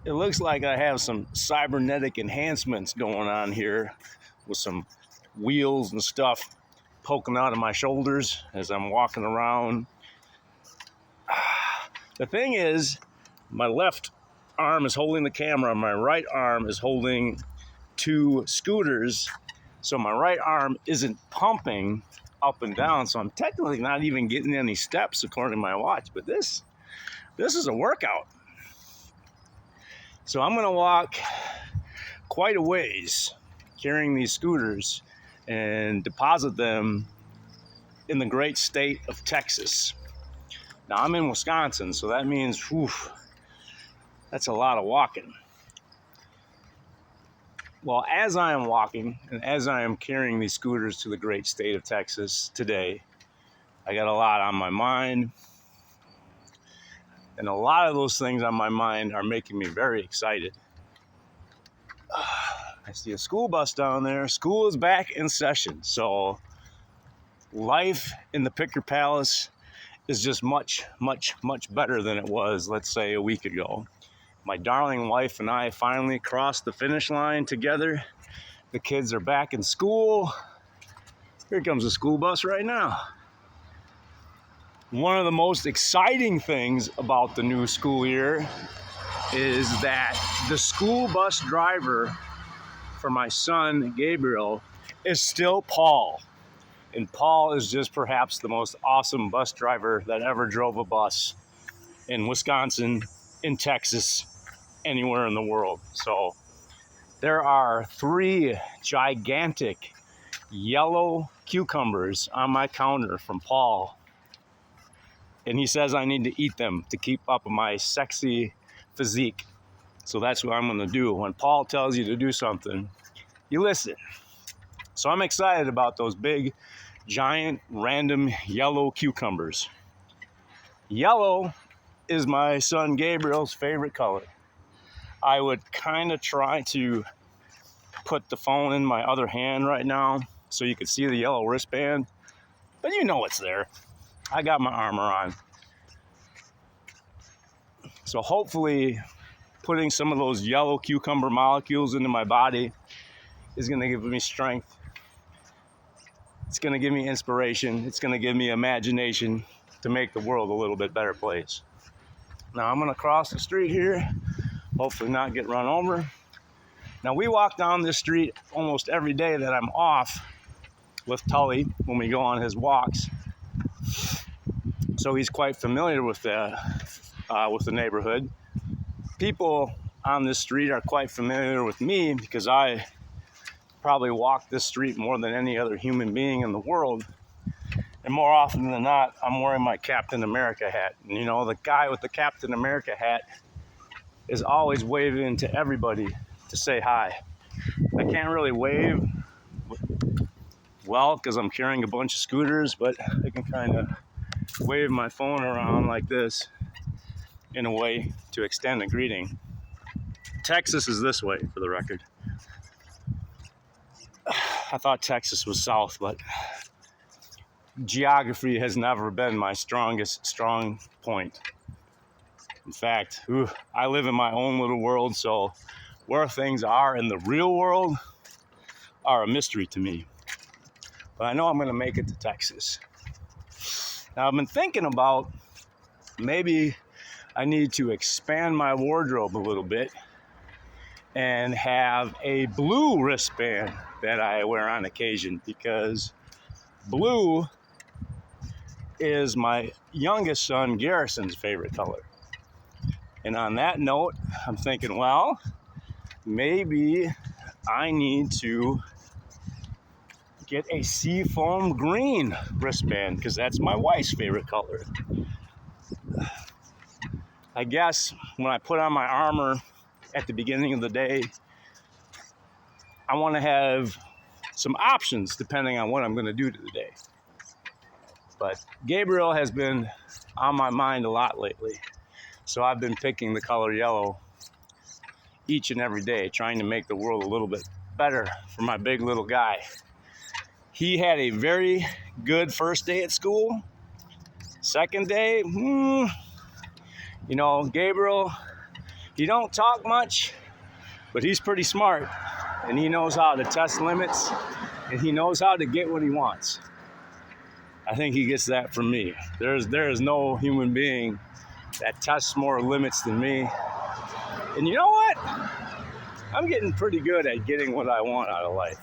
It looks like I have some cybernetic enhancements going on here with some wheels and stuff poking out of my shoulders as I'm walking around. The thing is, my left arm is holding the camera, my right arm is holding two scooters, so my right arm isn't pumping up and down, so I'm technically not even getting any steps according to my watch, but this is a workout. So I'm going to walk quite a ways carrying these scooters and deposit them in the great state of Texas. Now I'm in Wisconsin, so that means, that's a lot of walking. Well, as I am walking and as I am carrying these scooters to the great state of Texas today, I got a lot on my mind. And a lot of those things on my mind are making me very excited. I see a school bus down there. School is back in session. So life in the Picker Palace is just much, much, much better than it was, let's say, a week ago. My darling wife and I finally crossed the finish line together. The kids are back in school. Here comes the school bus right now. One of the most exciting things about the new school year is that the school bus driver for my son, Gabriel, is still Paul. And Paul is just perhaps the most awesome bus driver that ever drove a bus in Wisconsin, in Texas, anywhere in the world. So there are 3 gigantic yellow cucumbers on my counter from Paul. And he says I need to eat them to keep up my sexy physique. So that's what I'm going to do. When Paul tells you to do something, you listen. So I'm excited about those big, giant, random yellow cucumbers. Yellow is my son Gabriel's favorite color. I would kind of try to put the phone in my other hand right now so you could see the yellow wristband, but you know it's there. I got my armor on. So hopefully putting some of those yellow cucumber molecules into my body is going to give me strength. It's going to give me inspiration. It's going to give me imagination to make the world a little bit better place. Now I'm going to cross the street here, hopefully not get run over. Now we walk down this street almost every day that I'm off with Tully when we go on his walks. So he's quite familiar with the neighborhood. People on this street are quite familiar with me because I probably walk this street more than any other human being in the world. And more often than not, I'm wearing my Captain America hat. And you know, the guy with the Captain America hat is always waving to everybody to say hi. I can't really wave well because I'm carrying a bunch of scooters, but I can kind of wave my phone around like this in a way to extend a greeting. Texas is this way, for the record. I thought Texas was south, but geography has never been my strong point. In fact, I live in my own little world, so where things are in the real world are a mystery to me. But I know I'm going to make it to Texas. Now, I've been thinking about maybe I need to expand my wardrobe a little bit and have a blue wristband that I wear on occasion, because blue is my youngest son Garrison's favorite color. And on that note, I'm thinking, well, maybe I need to get a seafoam green wristband because that's my wife's favorite color. I guess when I put on my armor at the beginning of the day, I want to have some options depending on what I'm going to do today. But Gabriel has been on my mind a lot lately. So I've been picking the color yellow each and every day, trying to make the world a little bit better for my big little guy. He had a very good first day at school. Second day, Gabriel He don't talk much, but he's pretty smart, and he knows how to test limits, and he knows how to get what he wants. I think he gets that from me. There is no human being that tests more limits than me. And you know what? I'm getting pretty good at getting what I want out of life.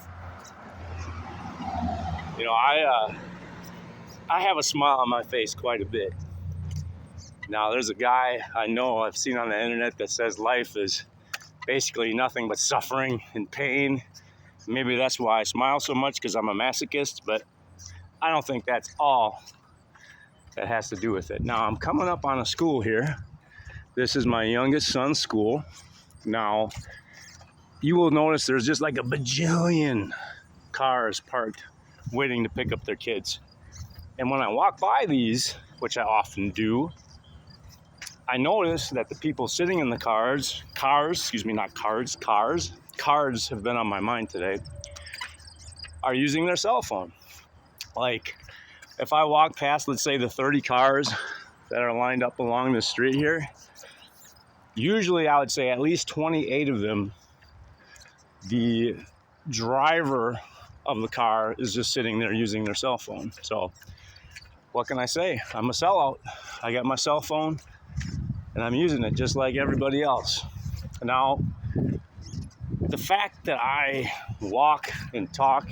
You know, I have a smile on my face quite a bit. Now, there's a guy I know I've seen on the internet that says life is basically nothing but suffering and pain. Maybe that's why I smile so much, because I'm a masochist, but I don't think that's all that has to do with it. Now, I'm coming up on a school here. This is my youngest son's school. Now, you will notice there's just like a bajillion cars parked waiting to pick up their kids. And when I walk by these, which I often do, I notice that the people sitting in the cars have been on my mind today, are using their cell phone. Like, if I walk past, let's say, the 30 cars that are lined up along the street here, usually I would say at least 28 of them, the driver of the car is just sitting there using their cell phone. So what can I say? I'm a sellout. I got my cell phone and I'm using it just like everybody else. Now, the fact that I walk and talk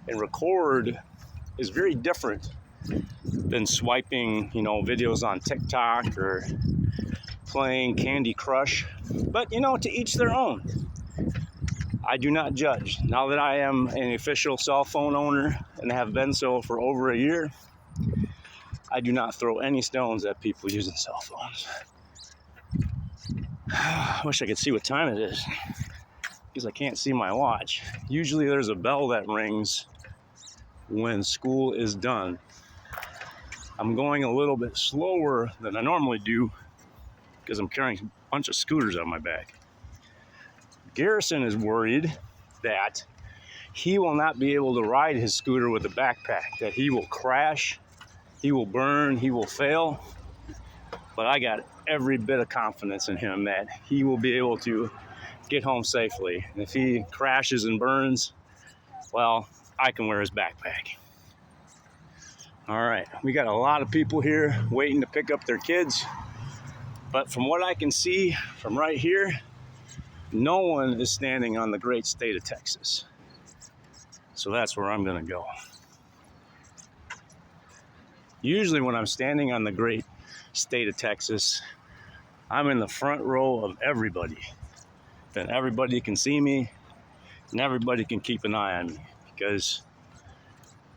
and record is very different than swiping, videos on TikTok or playing Candy Crush. But, to each their own. I do not judge. Now that I am an official cell phone owner and have been so for over a year, I do not throw any stones at people using cell phones. I wish I could see what time it is, because I can't see my watch. Usually there's a bell that rings when school is done. I'm going a little bit slower than I normally do because I'm carrying a bunch of scooters on my back. Garrison is worried that he will not be able to ride his scooter with a backpack, that he will crash, he will burn, he will fail. But I got every bit of confidence in him that he will be able to get home safely. And if he crashes and burns, well, I can wear his backpack. All right, we got a lot of people here waiting to pick up their kids. But from what I can see from right here, no one is standing on the great state of Texas. So that's where I'm gonna go. Usually when I'm standing on the great state of Texas, I'm in the front row of everybody. Then everybody can see me and everybody can keep an eye on me, because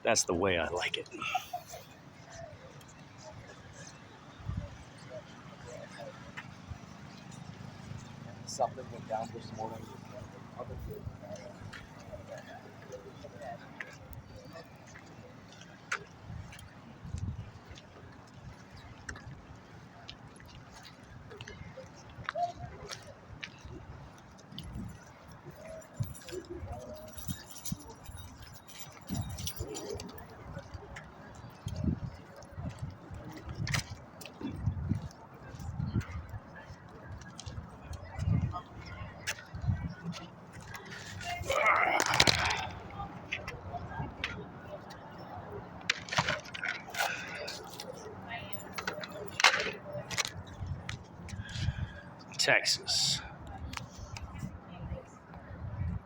that's the way I like it. Something went down this morning. Texas.